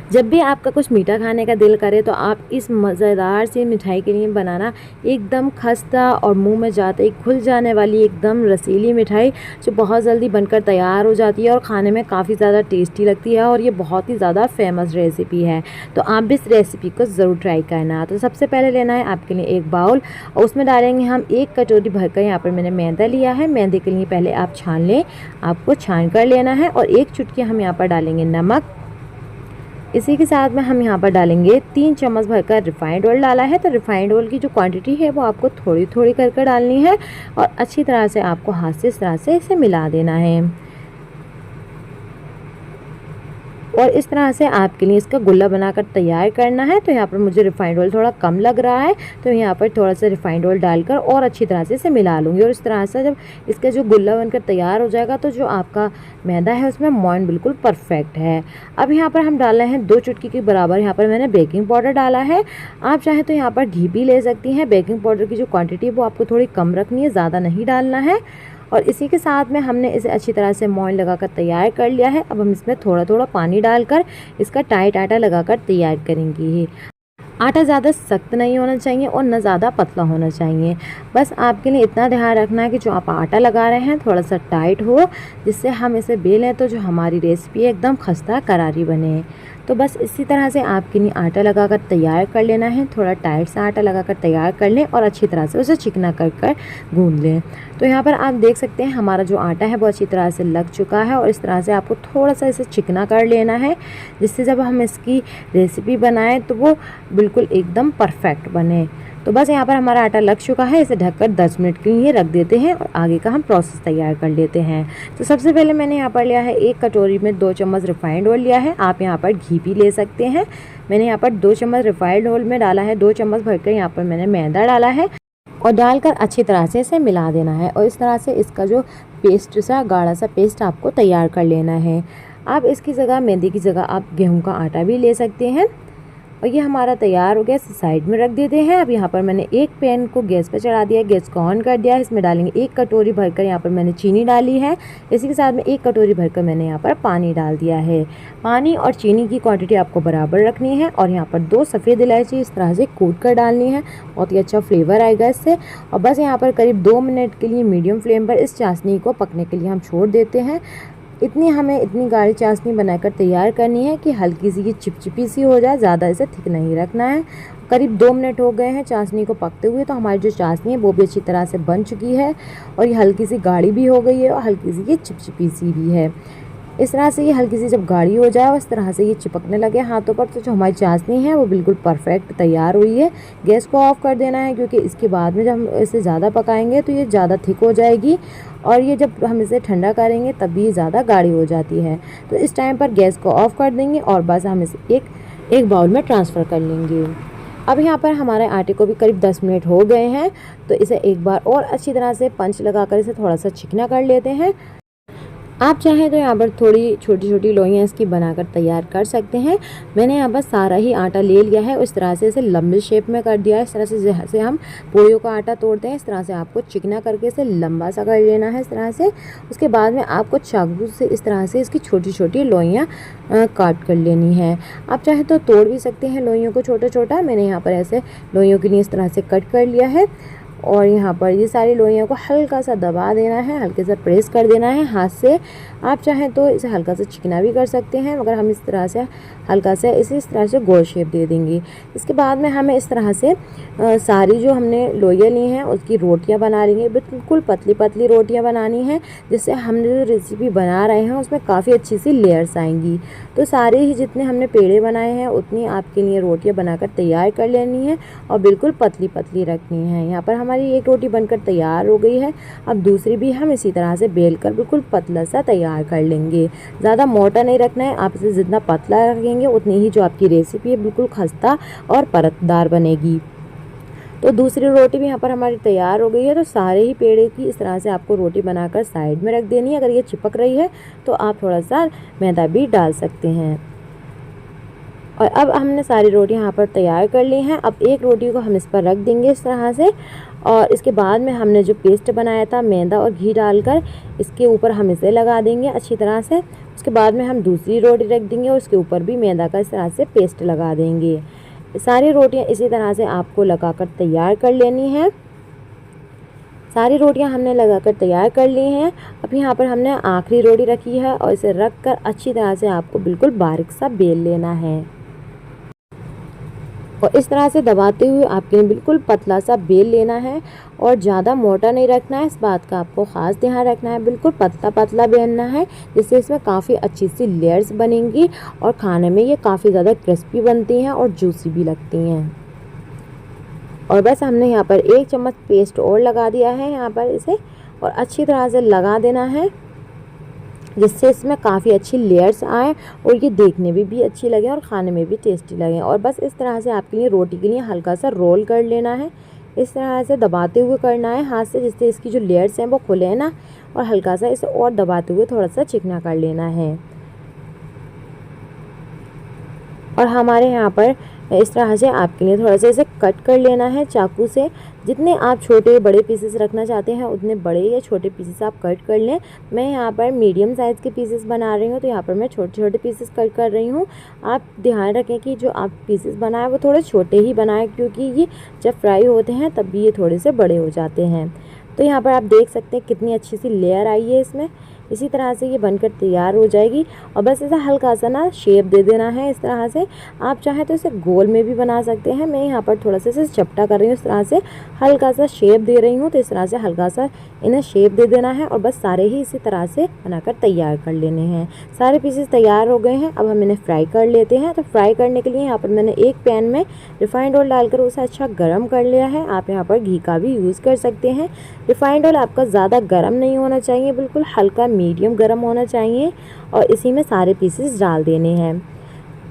जब भी आपका कुछ मीठा खाने का दिल करे तो आप इस मज़ेदार सी मिठाई के लिए बनाना एकदम खस्ता और मुंह में जाते ही खुल जाने वाली एकदम रसीली मिठाई जो बहुत जल्दी बनकर तैयार हो जाती है और खाने में काफ़ी ज़्यादा टेस्टी लगती है और ये बहुत ही ज़्यादा फेमस रेसिपी है। तो आप भी इस रेसिपी को ज़रूर ट्राई करना। तो सबसे पहले लेना है आपके लिए एक बाउल और उसमें डालेंगे हम 1 कटोरी भरकर यहाँ पर मैंने मैदा लिया है। मैदे के लिए पहले आप छान लें, आपको छान कर लेना है और 1 चुटकी हम यहाँ पर डालेंगे नमक। इसी के साथ में हम यहाँ पर डालेंगे 3 चम्मच भरकर रिफाइंड ऑयल डाला है। तो रिफाइंड ऑयल की जो क्वांटिटी है वो आपको थोड़ी थोड़ी कर डालनी है और अच्छी तरह से आपको हाथ से इस तरह से इसे मिला देना है और इस तरह से आपके लिए इसका गुल्ला बनाकर तैयार करना है। तो यहाँ पर मुझे रिफाइंड ऑयल थोड़ा कम लग रहा है तो यहाँ पर थोड़ा सा रिफाइंड ऑयल डालकर और अच्छी तरह से इसे मिला लूँगी और इस तरह से जब इसका जो गुल्ला बनकर तैयार हो जाएगा तो जो आपका मैदा है उसमें मोइन बिल्कुल परफेक्ट है। अब यहाँ पर हम डाल रहे हैं 2 चुटकी के बराबर यहाँ पर मैंने बेकिंग पाउडर डाला है। आप चाहे तो यहाँ पर घी भी ले सकती हैं। बेकिंग पाउडर की जो क्वांटिटी है वो आपको थोड़ी कम रखनी है, ज़्यादा नहीं डालना है। और इसी के साथ में हमने इसे अच्छी तरह से मोइन लगाकर तैयार कर लिया है। अब हम इसमें थोड़ा थोड़ा पानी डालकर इसका टाइट आटा लगाकर तैयार करेंगे। आटा ज़्यादा सख्त नहीं होना चाहिए और न ज़्यादा पतला होना चाहिए। बस आपके लिए इतना ध्यान रखना है कि जो आप आटा लगा रहे हैं थोड़ा सा टाइट हो, जिससे हम इसे बेलें तो जो हमारी रेसिपी है एकदम खस्ता करारी बने। तो बस इसी तरह से आपके लिए आटा लगाकर तैयार कर लेना है। थोड़ा टाइट सा आटा लगाकर तैयार कर लें और अच्छी तरह से उसे चिकना कर गूंद लें। तो यहाँ पर आप देख सकते हैं हमारा जो आटा है वो अच्छी तरह से लग चुका है और इस तरह से आपको थोड़ा सा इसे चिकना कर लेना है, जिससे जब हम इसकी रेसिपी बनाएं तो वो बिल्कुल एकदम परफेक्ट बने। तो बस यहाँ पर हमारा आटा लग चुका है। इसे ढककर 10 मिनट के लिए रख देते हैं और आगे का हम प्रोसेस तैयार कर लेते हैं। तो सबसे पहले मैंने यहाँ पर लिया है 1 कटोरी में 2 चम्मच रिफाइंड ऑयल लिया है। आप यहाँ पर घी भी ले सकते हैं। मैंने यहाँ पर 2 चम्मच रिफाइंड ऑयल में डाला है, 2 चम्मच भरकर यहाँ पर मैंने मैदा डाला है और डालकर अच्छी तरह से इसे मिला देना है और इस तरह से इसका जो पेस्ट सा गाढ़ा सा पेस्ट आपको तैयार कर लेना है। आप इसकी जगह मैदे की जगह आप गेहूं का आटा भी ले सकते हैं। और ये हमारा तैयार हो गया, इसे साइड में रख देते हैं। अब यहाँ पर मैंने एक पैन को गैस पर चढ़ा दिया है, गैस को ऑन कर दिया है। इसमें डालेंगे 1 कटोरी भरकर यहाँ पर मैंने चीनी डाली है। इसी के साथ में 1 कटोरी भरकर मैंने यहाँ पर पानी डाल दिया है। पानी और चीनी की क्वांटिटी आपको बराबर रखनी है और यहाँ पर 2 सफ़ेद इलायची इस तरह से कूट कर डालनी है। बहुत ही अच्छा फ्लेवर आएगा इससे। और बस यहाँ पर करीब 2 मिनट के लिए मीडियम फ्लेम पर इस चाशनी को पकने के लिए हम छोड़ देते हैं। इतनी गाढ़ी चाशनी बनाकर तैयार करनी है कि हल्की सी ये चिपचिपी सी हो जाए, ज़्यादा इसे थिक नहीं रखना है। करीब 2 मिनट हो गए हैं चाशनी को पकते हुए, तो हमारी जो चाशनी है वो भी अच्छी तरह से बन चुकी है और ये हल्की सी गाढ़ी भी हो गई है और हल्की सी ये चिपचिपी सी भी है। इस तरह से ये हल्की सी जब गाढ़ी हो जाए और इस तरह से ये चिपकने लगे हाथों पर, तो जो हमारी चाशनी है वो बिल्कुल परफेक्ट तैयार हुई है। गैस को ऑफ कर देना है क्योंकि इसके बाद में जब हम इसे ज़्यादा पकाएंगे तो ये ज़्यादा थिक हो जाएगी और ये जब हम इसे ठंडा करेंगे तब ये ज़्यादा गाढ़ी हो जाती है। तो इस टाइम पर गैस को ऑफ कर देंगे और बस हम इसे एक बाउल में ट्रांसफ़र कर लेंगे। अब यहाँ पर हमारे आटे को भी करीब 10 मिनट हो गए हैं, तो इसे एक बार और अच्छी तरह से पंच लगाकर इसे थोड़ा सा चिकना कर लेते हैं। आप चाहें तो यहाँ पर थोड़ी छोटी छोटी लोइयाँ इसकी बनाकर तैयार कर सकते हैं। मैंने यहाँ पर सारा ही आटा ले लिया है, उस तरह से इसे लंबी शेप में कर दिया है। इस तरह से जैसे हम पूड़ियों का आटा तोड़ते हैं, इस तरह से आपको चिकना करके इसे लंबा सा कर लेना है इस तरह से। उसके बाद में आपको चाकू से इस तरह से इसकी छोटी छोटी लोइयाँ काट कर लेनी है। आप चाहे तो तोड़ भी सकते हैं लोइयों को छोटा छोटा। मैंने यहाँ पर ऐसे लोइयों के लिए इस तरह से कट कर लिया है और यहाँ पर ये सारी लोइयों को हल्का सा दबा देना है, हल्के से प्रेस कर देना है हाथ से। आप चाहें तो इसे हल्का सा चिकना भी कर सकते हैं, मगर हम इस तरह से हल्का से इस तरह से गोल शेप दे देंगे। इसके बाद में हमें इस तरह से सारी जो हमने लोइयाँ ली हैं उसकी रोटियां बना लेंगे। बिल्कुल पतली पतली रोटियां बनानी है, जिससे हमने जो रेसिपी बना रहे हैं उसमें काफ़ी अच्छी सी लेयर्स आएंगी। तो सारे ही जितने हमने पेड़े बनाए हैं उतनी आपके लिए रोटियाँ बनाकर तैयार कर लेनी है और बिल्कुल पतली पतली रखनी है। यहाँ पर हमारी एक रोटी बनकर तैयार हो गई है। अब दूसरी भी हम इसी तरह से बेल कर बिल्कुल पतला सा तैयार कर लेंगे। ज़्यादा मोटा नहीं रखना है, आप इसे जितना पतला रखेंगे उतनी ही जो आपकी रेसिपी है बिल्कुल खस्ता और परतदार बनेगी। तो दूसरी रोटी भी यहाँ पर हमारी तैयार हो गई है। तो सारे ही पेड़े की इस तरह से आपको रोटी बनाकर साइड में रख देनी है। अगर ये चिपक रही है तो आप थोड़ा सा मैदा भी डाल सकते हैं। और अब हमने सारी रोटी यहाँ पर तैयार कर ली हैं। अब एक रोटी को हम इस पर रख देंगे इस तरह से और इसके बाद में हमने जो पेस्ट बनाया था मैदा और घी डालकर, इसके ऊपर हम इसे लगा देंगे अच्छी तरह से। उसके बाद में हम दूसरी रोटी रख देंगे और उसके ऊपर भी मैदा का इस तरह से पेस्ट लगा देंगे। सारी रोटियां इसी तरह से आपको लगाकर तैयार कर लेनी है। सारी रोटियां हमने लगाकर तैयार कर ली हैं। अब यहाँ पर हमने आखिरी रोटी रखी है और इसे रख कर अच्छी तरह से आपको बिल्कुल बारीक सा बेल लेना है और इस तरह से दबाते हुए आपके बिल्कुल पतला सा बेल लेना है और ज़्यादा मोटा नहीं रखना है। इस बात का आपको ख़ास ध्यान रखना है, बिल्कुल पतला पतला बेलना है, जिससे इसमें काफ़ी अच्छी सी लेयर्स बनेंगी और खाने में ये काफ़ी ज़्यादा क्रिस्पी बनती हैं और जूसी भी लगती हैं। और बस हमने यहाँ पर 1 चम्मच पेस्ट और लगा दिया है यहाँ पर इसे, और अच्छी तरह से लगा देना है, जिससे इसमें काफ़ी अच्छी लेयर्स आए और ये देखने में भी अच्छी लगे और खाने में भी टेस्टी लगे। और बस इस तरह से आपके लिए रोटी के लिए हल्का सा रोल कर लेना है, इस तरह से दबाते हुए करना है हाथ से, जिससे इसकी जो लेयर्स हैं वो खुले ना, और हल्का सा इसे और दबाते हुए थोड़ा सा चिकना कर लेना है। और हमारे यहाँ पर इस तरह से आपके लिए थोड़ा सा इसे कट कर लेना है चाकू से। जितने आप छोटे बड़े पीसेस रखना चाहते हैं उतने बड़े या छोटे पीसेस आप कट कर लें। मैं यहाँ पर मीडियम साइज़ के पीसेस बना रही हूँ, तो यहाँ पर मैं छोटे छोटे पीसेस कट कर रही हूँ। आप ध्यान रखें कि जो आप पीसेस बनाएं वो थोड़े छोटे ही बनाएं, क्योंकि ये जब फ्राई होते हैं तब भी ये थोड़े से बड़े हो जाते हैं। तो यहाँ पर आप देख सकते हैं कितनी अच्छी सी लेयर आई है इसमें। इसी तरह से ये बनकर तैयार हो जाएगी और बस इसे हल्का सा ना शेप दे देना है इस तरह से। आप चाहें तो इसे गोल में भी बना सकते हैं। मैं यहाँ पर थोड़ा सा इसे चपटा कर रही हूँ, इस तरह से हल्का सा शेप दे रही हूँ। तो इस तरह से हल्का सा इन्हें शेप दे देना है और बस सारे ही इसी तरह से बनाकर तैयार कर लेने हैं। सारे पीसेस तैयार हो गए हैं, अब हम इन्हें फ्राई कर लेते हैं। तो फ्राई करने के लिए यहाँ पर मैंने एक पैन में रिफाइंड ऑयल डालकर उसे अच्छा गर्म कर लिया है। आप यहाँ पर घी का भी यूज़ कर सकते हैं। रिफाइंड ऑयल आपका ज़्यादा गर्म नहीं होना चाहिए, बिल्कुल हल्का मीडियम गर्म होना चाहिए और इसी में सारे पीसेस डाल देने हैं।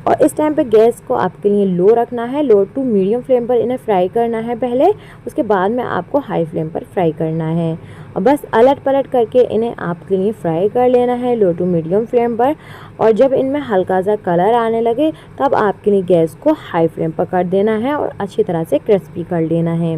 और इस टाइम पे गैस को आपके लिए लो रखना है, लो टू मीडियम फ्लेम पर इन्हें फ्राई करना है पहले, उसके बाद में आपको हाई फ्लेम पर फ्राई करना है। और बस अलट पलट करके इन्हें आपके लिए फ्राई कर लेना है लो टू मीडियम फ्लेम पर। और जब इनमें हल्का सा कलर आने लगे तब आपके लिए गैस को हाई फ्लेम पर कर देना है और अच्छी तरह से क्रिस्पी कर लेना है।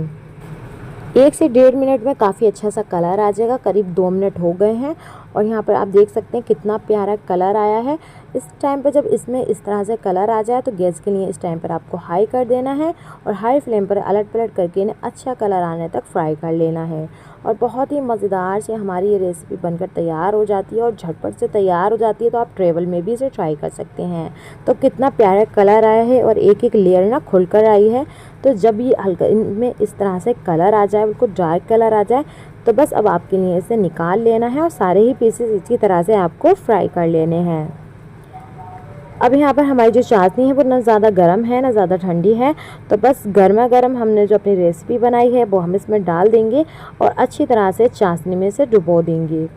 1 से 1.5 मिनट में काफ़ी अच्छा सा कलर आ जाएगा। करीब 2 मिनट हो गए हैं और यहाँ पर आप देख सकते हैं कितना प्यारा कलर आया है। इस टाइम पर जब इसमें इस तरह से कलर आ जाए तो गैस के लिए इस टाइम पर आपको हाई कर देना है और हाई फ्लेम पर अलट पलट करके इन्हें अच्छा कलर आने तक फ्राई कर लेना है। और बहुत ही मज़ेदार से हमारी ये रेसिपी बनकर तैयार हो जाती है और झटपट से तैयार हो जाती है। तो आप ट्रेवल में भी इसे ट्राई कर सकते हैं। तो कितना प्यारा कलर आया है और एक एक लेयर ना खुल कर आई है। तो जब ये हल्का इनमें इस तरह से कलर आ जाए, बिल्कुल डार्क कलर आ जाए, तो बस अब आपके लिए इसे निकाल लेना है और सारे ही पीसेस इसी तरह से आपको फ्राई कर लेने हैं। अब यहाँ पर हमारी जो चाशनी है वो ना ज़्यादा गर्म है ना ज़्यादा ठंडी है, तो बस गर्मा गर्म हमने जो अपनी रेसिपी बनाई है वो हम इसमें डाल देंगे और अच्छी तरह से चाशनी में से डुबो देंगे।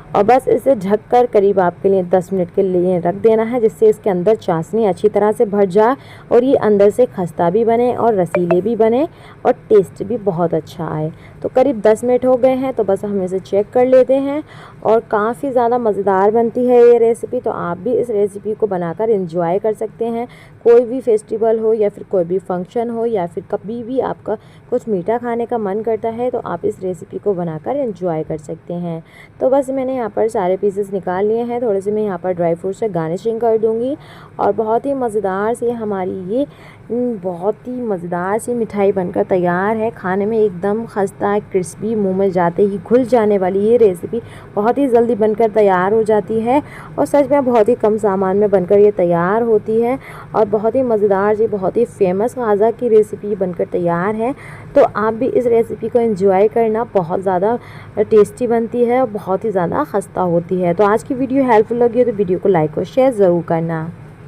और बस इसे ढककर करीब आपके लिए 10 मिनट के लिए रख देना है, जिससे इसके अंदर चाशनी अच्छी तरह से भर जाए और ये अंदर से खस्ता भी बने और रसीले भी बने और टेस्ट भी बहुत अच्छा आए। तो करीब 10 मिनट हो गए हैं, तो बस हम इसे चेक कर लेते हैं और काफ़ी ज़्यादा मज़ेदार बनती है ये रेसिपी। तो आप भी इस रेसिपी को बनाकर एंजॉय कर सकते हैं। कोई भी फेस्टिवल हो या फिर कोई भी फंक्शन हो या फिर कभी भी आपका कुछ मीठा खाने का मन करता है तो आप इस रेसिपी को बनाकर एंजॉय कर सकते हैं। तो बस मैंने यहाँ पर सारे पीसेस निकाल लिए हैं। थोड़े से मैं यहाँ पर ड्राई फ्रूट से गार्निशिंग कर दूँगी और बहुत ही मज़ेदार से हमारी ये बहुत ही मज़ेदार सी मिठाई बनकर तैयार है। खाने में एकदम खस्ता क्रिस्पी, मुंह में जाते ही घुल जाने वाली ये रेसिपी बहुत ही जल्दी बनकर तैयार हो जाती है और सच में बहुत ही कम सामान में बनकर ये तैयार होती है और बहुत ही मज़ेदार सी, बहुत ही फेमस खाजा की रेसिपी बनकर तैयार है। तो आप भी इस रेसिपी को एंजॉय करना, बहुत ज़्यादा टेस्टी बनती है और बहुत ही ज़्यादा खस्ता होती है। तो आज की वीडियो हेल्पफुल लगी है तो वीडियो को लाइक और शेयर ज़रूर करना।